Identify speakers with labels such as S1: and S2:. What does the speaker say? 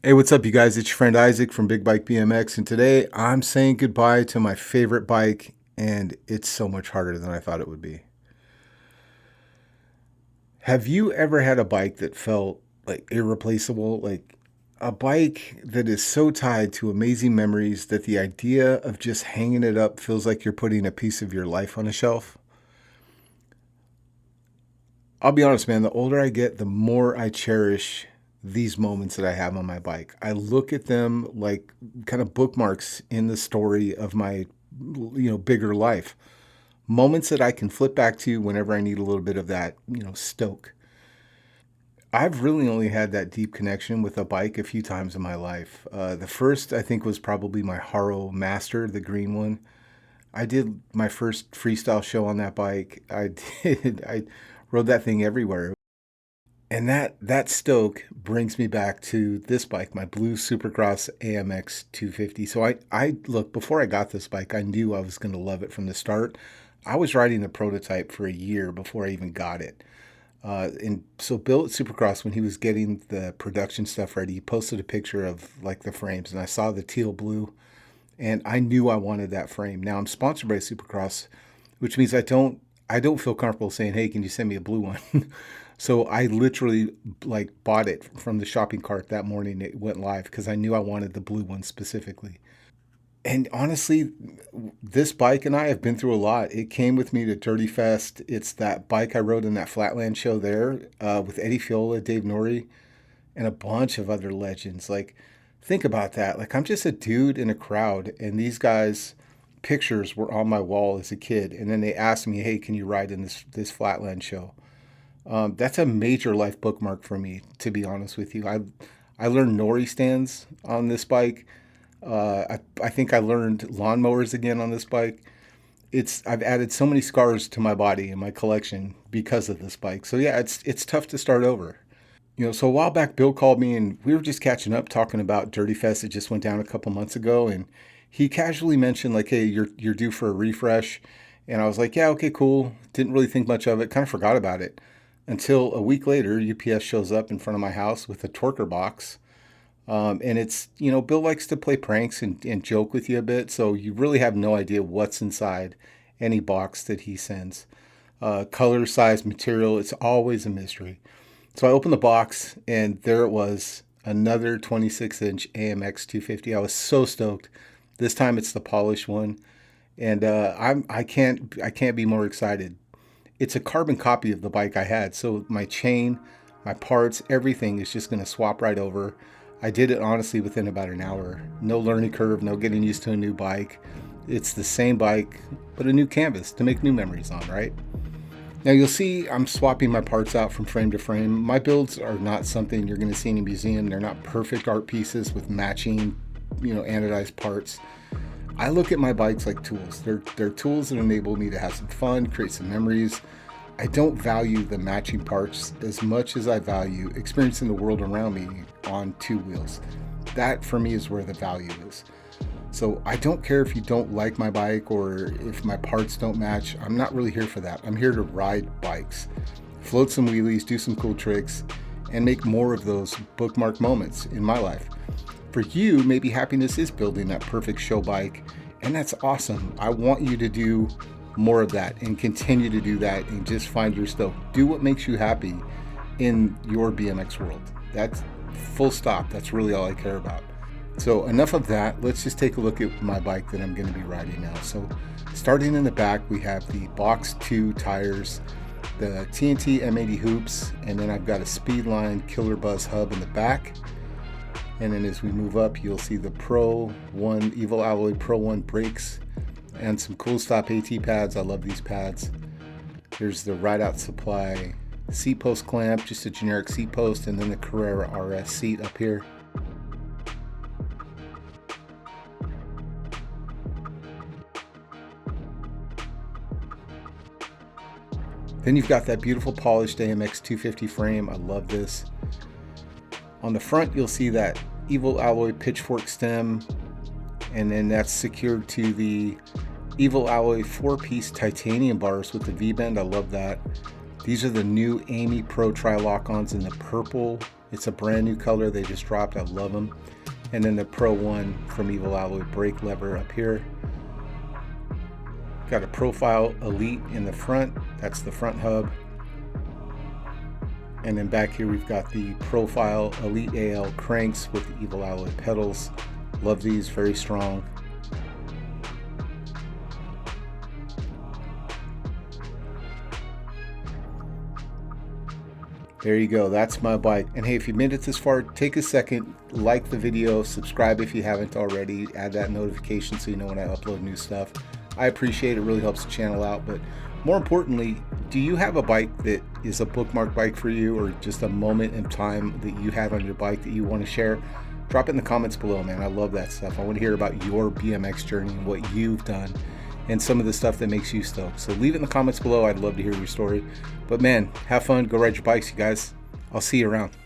S1: Hey, what's up, you guys? It's your friend Isaac from Big Bike BMX, and today I'm saying goodbye to my favorite bike, and it's so much harder than I thought it would be. Have you ever had a bike that felt like irreplaceable? Like a bike that is so tied to amazing memories that the idea of just hanging it up feels like you're putting a piece of your life on a shelf? I'll be honest, man, the older I get, the more I cherish these moments that I have on my bike. I look at them like kind of bookmarks in the story of my bigger life. Moments that I can flip back to whenever I need a little bit of that, stoke. I've really only had that deep connection with a bike a few times in my life. The first, I think, was probably my Haro Master, the green one. I did my first freestyle show on that bike. I rode that thing everywhere. And that stoke brings me back to this bike, my blue SuperCross AMX250. So I look, before I got this bike, I knew I was going to love it from the start. I was riding the prototype for a year before I even got it. And so Bill at Supercross, when he was getting the production stuff ready, he posted a picture of like the frames, and I saw the teal blue, and I knew I wanted that frame. Now I'm sponsored by Supercross, which means I don't feel comfortable saying, "Hey, can you send me a blue one?" So I literally like bought it from the shopping cart that morning. It went live because I knew I wanted the blue one specifically. And honestly, this bike and I have been through a lot. It came with me to Dirtyfest. It's that bike I rode in that Flatland show there with Eddie Fiola, Dave Nourie, and a bunch of other legends. Like, think about that. Like, I'm just a dude in a crowd, and these guys' pictures were on my wall as a kid. And then they asked me, "Hey, can you ride in this Flatland show?" That's a major life bookmark for me, to be honest with you. I learned Nourie stands on this bike. I think I learned lawnmowers again on this bike. I've added so many scars to my body and my collection because of this bike. So yeah, it's tough to start over. So a while back, Bill called me and we were just catching up talking about Dirtyfest. It just went down a couple months ago, and he casually mentioned like, "Hey, you're due for a refresh," and I was like, "Yeah, okay, cool." Didn't really think much of it. Kind of forgot about it until a week later. UPS shows up in front of my house with a Torker box. And Bill likes to play pranks and joke with you a bit, so you really have no idea what's inside any box that he sends. Color, size, material, it's always a mystery. So I opened the box, and there it was, another 26-inch AMX 250. I was so stoked. This time it's the polished one, and I can't be more excited. It's a carbon copy of the bike I had, so my chain, my parts, everything is just going to swap right over. I did it honestly within about an hour. No learning curve, no getting used to a new bike. It's the same bike, but a new canvas to make new memories on, right? Now you'll see I'm swapping my parts out from frame to frame. My builds are not something you're going to see in a museum. They're not perfect art pieces with matching, anodized parts. I look at my bikes like tools. They're tools that enable me to have some fun, create some memories. I don't value the matching parts as much as I value experiencing the world around me on two wheels. That for me is where the value is. So I don't care if you don't like my bike or if my parts don't match. I'm not really here for that. I'm here to ride bikes, float some wheelies, do some cool tricks, and make more of those bookmark moments in my life. For you, maybe happiness is building that perfect show bike, and that's awesome. I want you to do more of that and continue to do that and just find your stoke. Do what makes you happy in your BMX world. That's full stop. That's really all I care about. So enough of that. Let's just take a look at my bike that I'm going to be riding now. So starting in the back, we have the Box 2 tires, the TNT M80 hoops, and then I've got a Speedline Killer Buzz hub in the back. And then as we move up, you'll see the Pro 1 Evil Alloy Pro 1 brakes and some Cool Stop AT pads. I love these pads. There's the Ride Out Supply seat post clamp, just a generic seat post, and then the Carrera RS seat up here. Then you've got that beautiful polished AMX 250 frame. I love this. On the front, you'll see that Evil Alloy pitchfork stem, and then that's secured to the Evil Alloy 4-piece titanium bars with the V-bend. I love that. These are the new Amy Pro Tri-Lock-Ons in the purple It's a brand new color they just dropped. I love them. And then the Pro One from Evil Alloy brake lever up here. Got a Profile Elite in the front. That's the front hub. And then back here we've got the Profile Elite AL cranks with the Evil Alloy pedals. Love these, very strong. There you go, that's my bike. And hey, if you made it this far, take a second, like the video, subscribe if you haven't already, add that notification so you know when I upload new stuff. I appreciate it, really helps the channel out. But more importantly, do you have a bike that is a bookmark bike for you, or just a moment in time that you had on your bike that you want to share? Drop it in the comments below, man. I love that stuff. I want to hear about your BMX journey and what you've done and some of the stuff that makes you stoked. So leave it in the comments below. I'd love to hear your story. But man, have fun, go ride your bikes, you guys. I'll see you around.